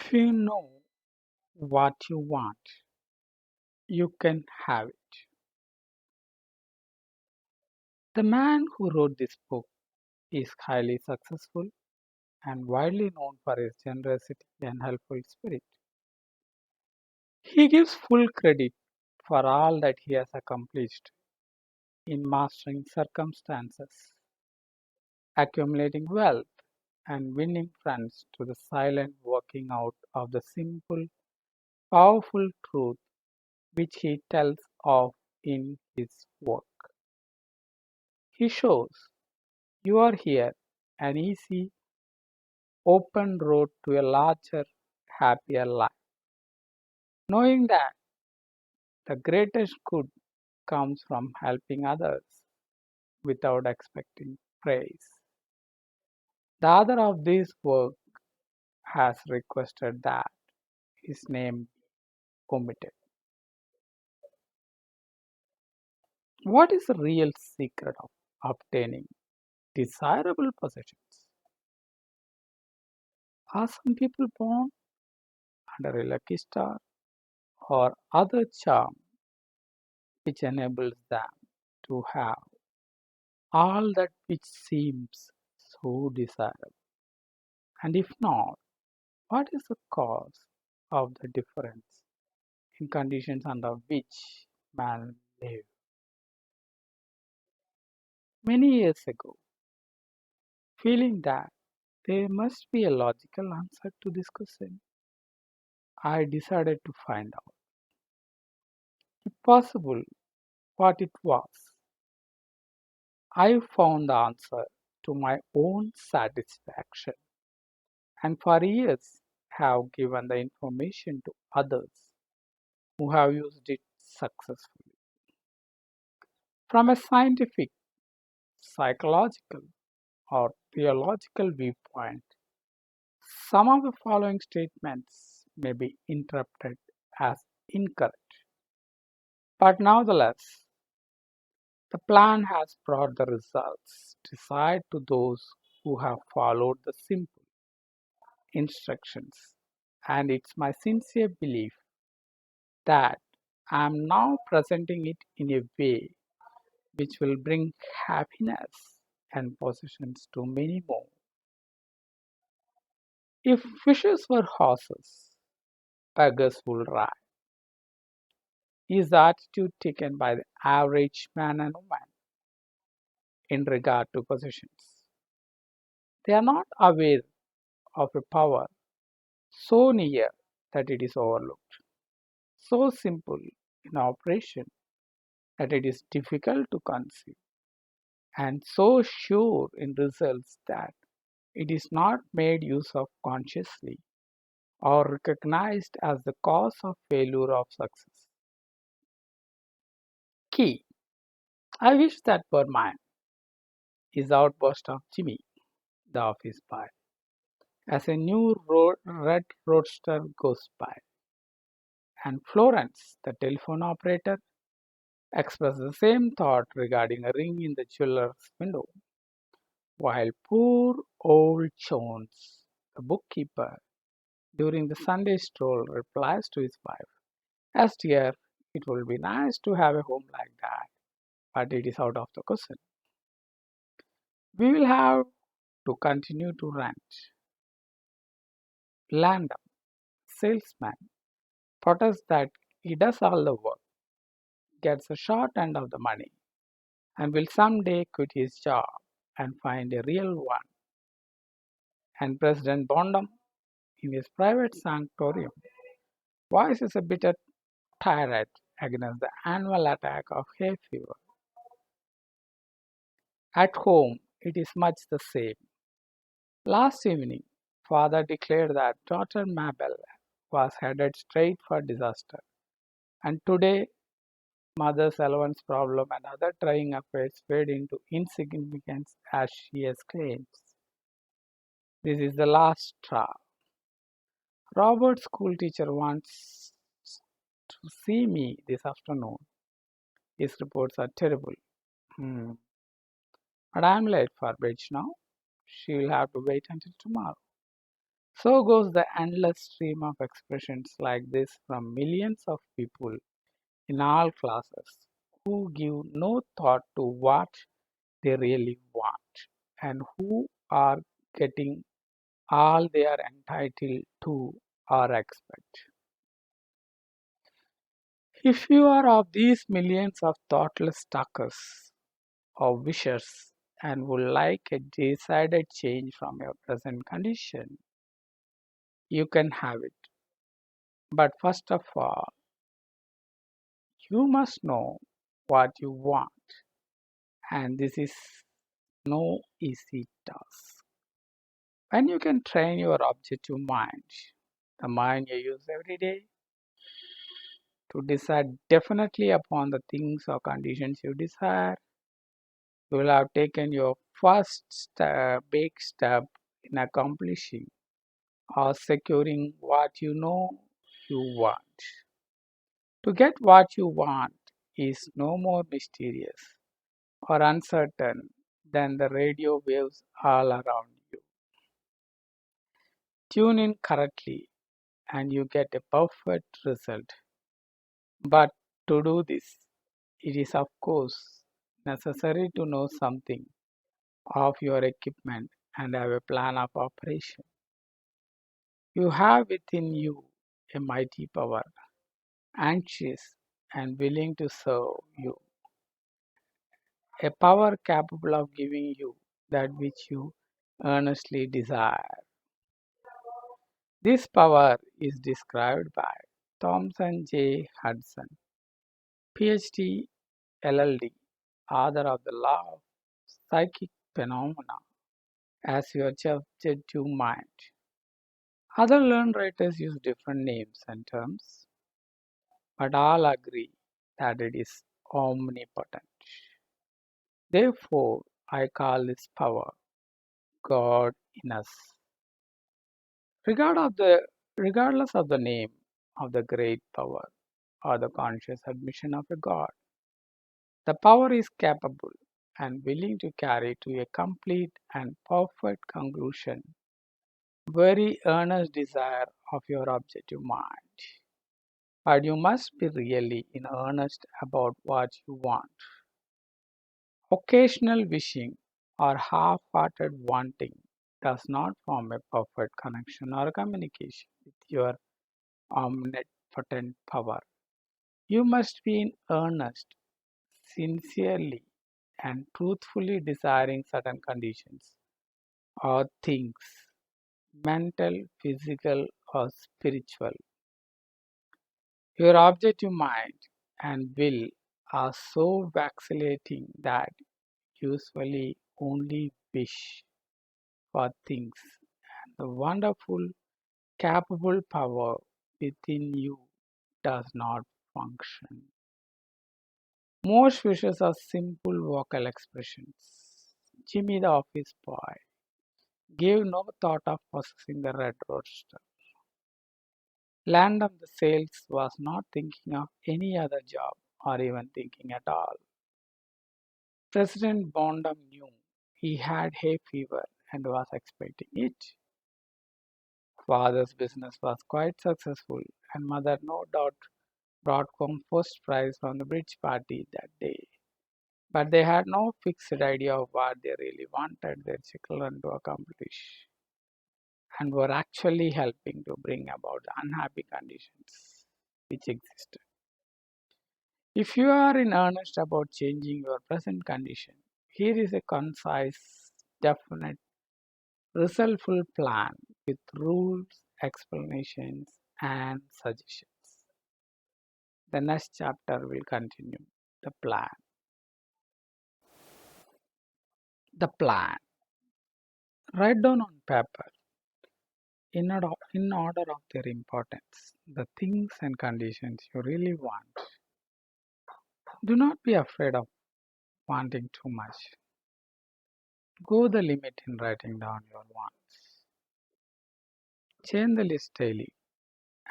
If you know what you want, you can have it. The man who wrote this book is highly successful and widely known for his generosity and helpful spirit. He gives full credit for all that he has accomplished in mastering circumstances, accumulating wealth, and winning friends to the silent working out of the simple, powerful truth which he tells of in his work. He shows you are here an easy, open road to a larger, happier life, knowing that the greatest good comes from helping others without expecting praise. The author of this work has requested that his name be omitted. What is the real secret of obtaining desirable possessions? Are some people born under a lucky star or other charm which enables them to have all that which seems so desirable? And if not, what is the cause of the difference in conditions under which man live? Many years ago, feeling that there must be a logical answer to this question, I decided to find out, if possible, what it was. I found the answer to my own satisfaction, and for years have given the information to others who have used it successfully. From a scientific, psychological, or theological viewpoint, some of the following statements may be interpreted as incorrect, but nevertheless, the plan has brought the results desired to those who have followed the simple instructions, and it's my sincere belief that I am now presenting it in a way which will bring happiness and possessions to many more. If fishes were horses, beggars would ride, is the attitude taken by the average man and woman in regard to possessions. They are not aware of a power so near that it is overlooked, so simple in operation that it is difficult to conceive, and so sure in results that it is not made use of consciously or recognized as the cause of failure or success. Key. I wish that were mine, is the outburst of Jimmy, the office boy, as a new red roadster goes by, and Florence, the telephone operator, expressed the same thought regarding a ring in the jeweler's window, while poor old Jones, the bookkeeper, during the Sunday stroll, replies to his wife, "Yes, dear, it will be nice to have a home like that, but it is out of the question. We will have to continue to rent." Landau, salesman, protests that he does all the work, gets a short end of the money, and will someday quit his job and find a real one. And President Bondum, in his private sanctorium, voices a bitter tirade against the annual attack of hay fever. At home, it is much the same. Last evening, father declared that daughter Mabel was headed straight for disaster, and today, mother's allowance problem and other trying affairs fade into insignificance as she exclaims, "This is the last straw." Robert's schoolteacher wants to see me this afternoon. His reports are terrible. Hmm. But I'm late for bridge now. She'll have to wait until tomorrow. So goes the endless stream of expressions like this from millions of people in all classes who give no thought to what they really want and who are getting all they are entitled to or expect. If you are of these millions of thoughtless talkers or wishers and would like a decided change from your present condition, you can have it. But first of all, you must know what you want, and this is no easy task. When you can train your objective mind, the mind you use every day, to decide definitely upon the things or conditions you desire, you will have taken your first big step in accomplishing or securing what you know you want. To get what you want is no more mysterious or uncertain than the radio waves all around you. Tune in correctly and you get a perfect result. But to do this, it is of course necessary to know something of your equipment and have a plan of operation. You have within you a mighty power, anxious and willing to serve you, a power capable of giving you that which you earnestly desire. This power is described by Thomson J. Hudson, PhD, LLD, author of The Law of Psychic Phenomena, as your subjective mind. Other learned writers use different names and terms, but all agree that it is omnipotent. Therefore, I call this power God in us. Regardless of the name of the great power or the conscious admission of a God, the power is capable and willing to carry to a complete and perfect conclusion very earnest desire of your objective mind. But you must be really in earnest about what you want. Occasional wishing or half-hearted wanting does not form a perfect connection or communication with your omnipotent power. You must be in earnest, sincerely, and truthfully desiring certain conditions or things, mental, physical, or spiritual. Your objective mind and will are so vacillating that usually only wish for things, and the wonderful, capable power within you does not function. Most wishes are simple vocal expressions. Jimmy the office boy gave no thought of possessing the red roadster. Landon the sales was not thinking of any other job or even thinking at all. President Bondum knew he had hay fever and was expecting it. Father's business was quite successful, and mother no doubt brought home first prize from the bridge party that day. But they had no fixed idea of what they really wanted their children to accomplish, and were actually helping to bring about the unhappy conditions which existed. If you are in earnest about changing your present condition, here is a concise, definite, resultful plan with rules, explanations, and suggestions. The next chapter will continue. The plan. The plan. Write down on paper, in order of their importance, the things and conditions you really want. Do not be afraid of wanting too much. Go the limit in writing down your wants. Change the list daily,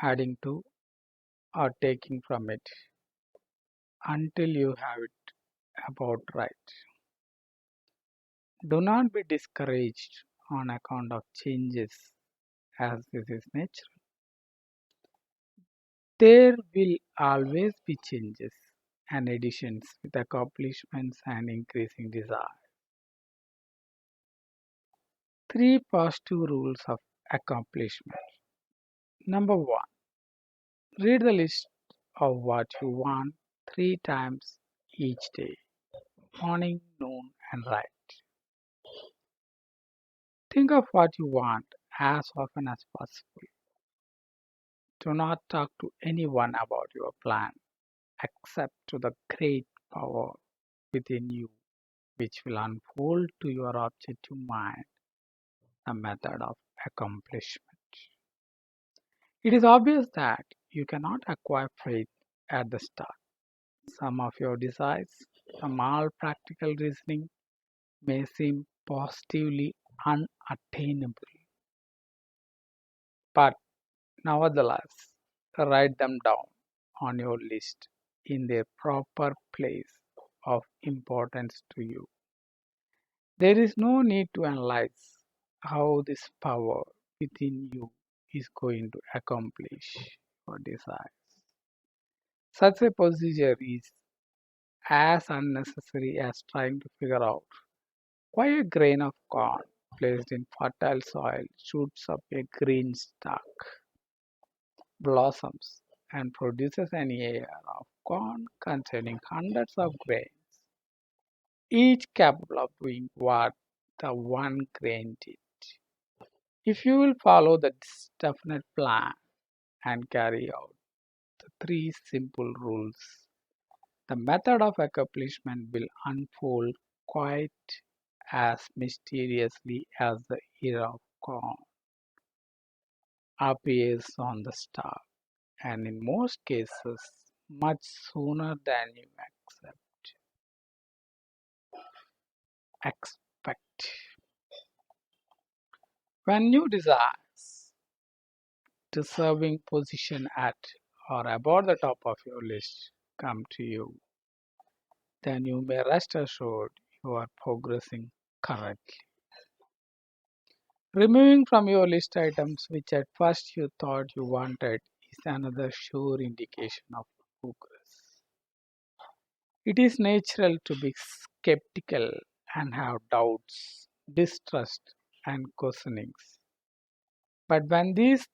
adding to or taking from it until you have it about right. Do not be discouraged on account of changes as this is natural. There will always be changes and additions with accomplishments and increasing desire. Three positive rules of accomplishment. Number one, read the list of what you want three times each day, morning, noon, and night. Think of what you want as often as possible. Do not talk to anyone about your plan except to the great power within you, which will unfold to your objective mind the method of accomplishment. It is obvious that you cannot acquire faith at the start. Some of your desires, from all practical reasoning, may seem positively unattainable, but nevertheless, write them down on your list in their proper place of importance to you. There is no need to analyze how this power within you is going to accomplish your desires. Such a procedure is as unnecessary as trying to figure out why a grain of corn placed in fertile soil shoots up a green stalk, blossoms, and produces an ear of corn containing hundreds of grains, each capable of doing what the one grain did. If you will follow this definite plan and carry out the three simple rules, the method of accomplishment will unfold quite as mysteriously as the ear of corn appears on the stalk, and in most cases, much sooner than you expect. When new desires deserving position at or about the top of your list come to you, then you may rest assured you are progressing correctly. Removing from your list items which at first you thought you wanted is another sure indication of progress. It is natural to be skeptical and have doubts, distrust, and questionings. But when these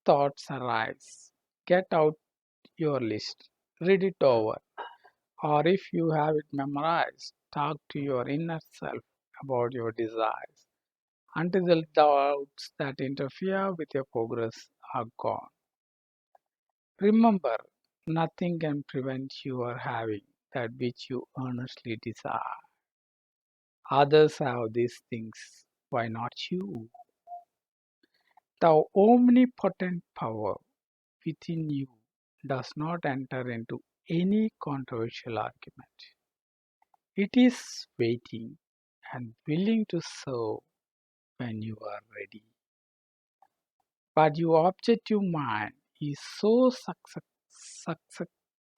thoughts arise, get out your list, read it over, or if you have it memorized, talk to your inner self about your desires until the doubts that interfere with your progress are gone. Remember, nothing can prevent your having that which you earnestly desire. Others have these things, why not you? The omnipotent power within you does not enter into any controversial argument. It is waiting and willing to serve when you are ready. But your objective mind is so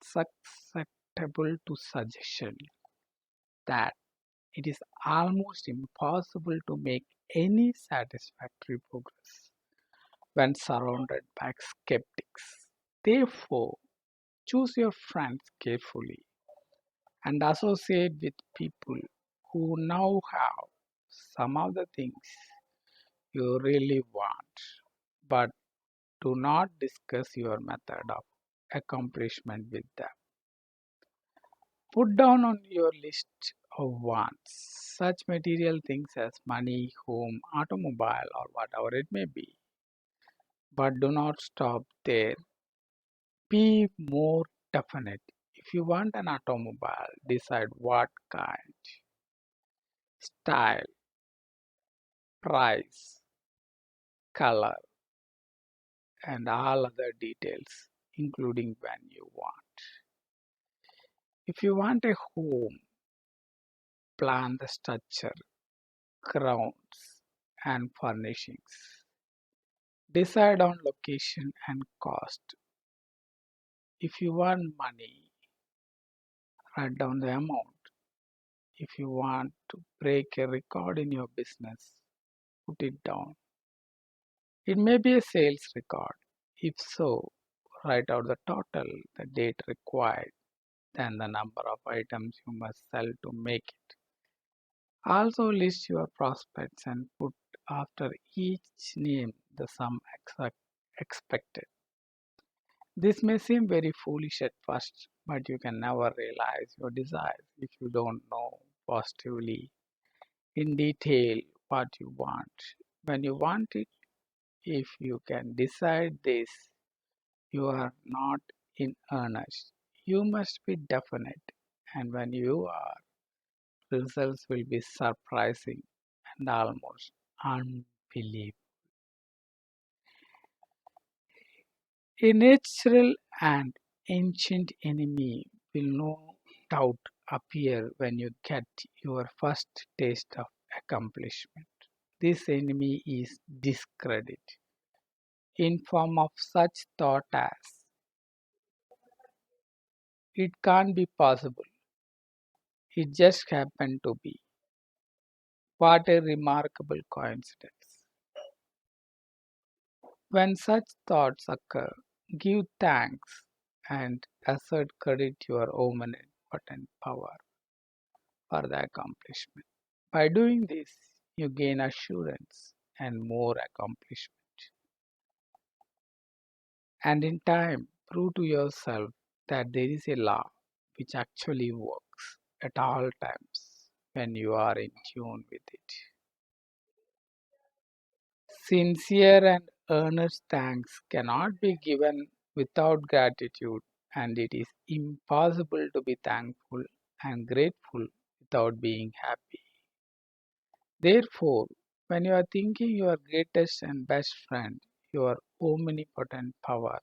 susceptible to suggestion that it is almost impossible to make any satisfactory progress when surrounded by skeptics. Therefore, choose your friends carefully and associate with people who now have some of the things you really want, but do not discuss your method of accomplishment with them. Put down on your list of wants such material things as money, home, automobile, or whatever it may be. But do not stop there. Be more definite. If you want an automobile, decide what kind, style, price, color, and all other details, including when you want. If you want a home, plan the structure, grounds, and furnishings. Decide on location and cost. If you want money, write down the amount. If you want to break a record in your business, put it down. It may be a sales record. If so, write out the total, the date required, then the number of items you must sell to make it. Also list your prospects and put after each name the sum expected. This may seem very foolish at first, but you can never realize your desires if you don't know positively in detail what you want. When you want it, if you can decide this, you are not in earnest. You must be definite, and when you are, results will be surprising and almost unbelievable. A natural and ancient enemy will no doubt appear when you get your first taste of accomplishment. This enemy is discredit in form of such thought as it can't be possible, it just happened to be. What a remarkable coincidence. When such thoughts occur, give thanks and assert credit to your omnipotent power for the accomplishment. By doing this, you gain assurance and more accomplishment, and in time prove to yourself that there is a law which actually works at all times when you are in tune with it. Sincere and earnest thanks cannot be given without gratitude, and it is impossible to be thankful and grateful without being happy. Therefore, when you are thinking your greatest and best friend, your omnipotent power,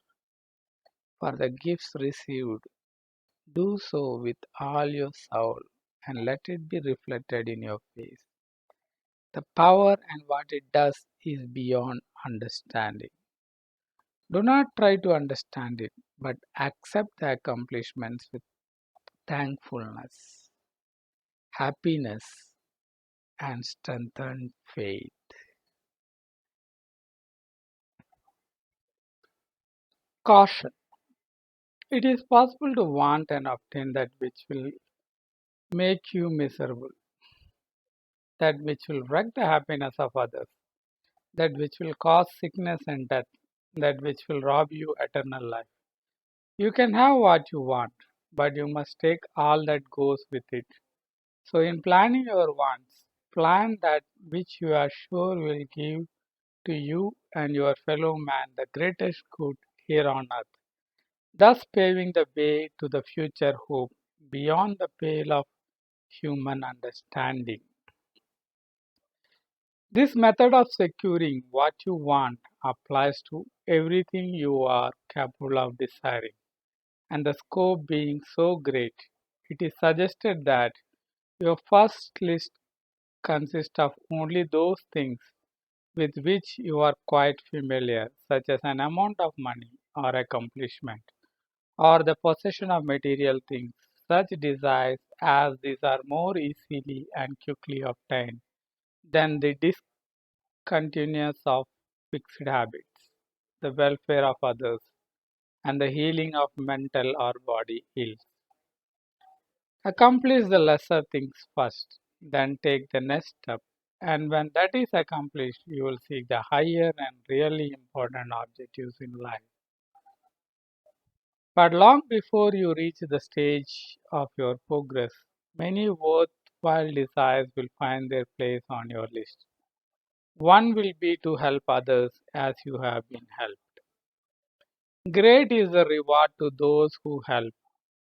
for the gifts received, do so with all your soul and let it be reflected in your face. The power and what it does is beyond understanding. Do not try to understand it, but accept the accomplishments with thankfulness, happiness, and strengthened faith. Caution. It is possible to want and obtain that which will make you miserable, that which will wreck the happiness of others, that which will cause sickness and death, that which will rob you eternal life. You can have what you want, but you must take all that goes with it. So, in planning your wants, plan that which you are sure will give to you and your fellow man the greatest good here on earth, thus paving the way to the future hope beyond the pale of human understanding. This method of securing what you want applies to everything you are capable of desiring, and the scope being so great, it is suggested that your first list consists of only those things with which you are quite familiar, such as an amount of money or accomplishment, or the possession of material things. Such desires as these are more easily and quickly obtained than the discontinuance of fixed habits, the welfare of others, and the healing of mental or body ills. Accomplish the lesser things first, then take the next step. And when that is accomplished, you will seek the higher and really important objectives in life. But long before you reach the stage of your progress, many worthwhile desires will find their place on your list. One will be to help others as you have been helped. Great is the reward to those who help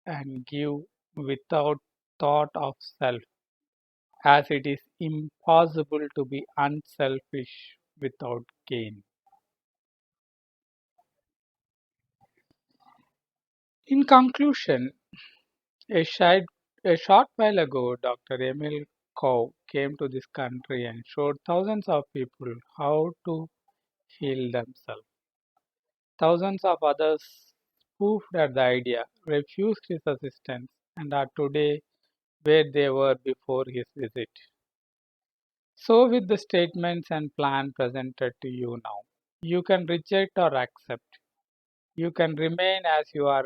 and give without thought of self, as it is impossible to be unselfish without gain. In conclusion, a, shi- a short while ago, Dr. Emil Cow came to this country and showed thousands of people how to heal themselves. Thousands of others spoofed at the idea, refused his assistance, and are today where they were before his visit. So, with the statements and plan presented to you now, You can reject or accept. You can remain as you are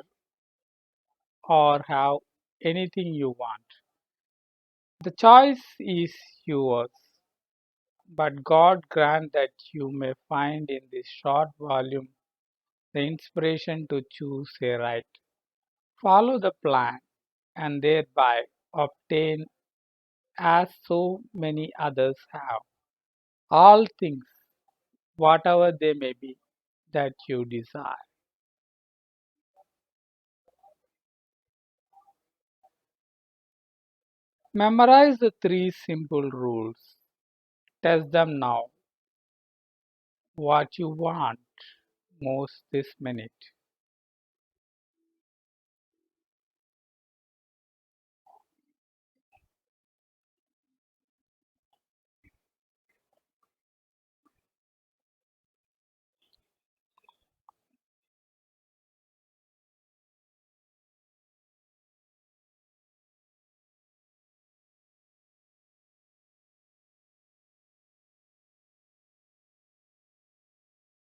or have anything you want. The choice is yours, but God grant that you may find in this short volume the inspiration to choose a right. Follow the plan and thereby obtain, as so many others have, all things, whatever they may be, that you desire. Memorize the three simple rules. Test them now. What you want most this minute.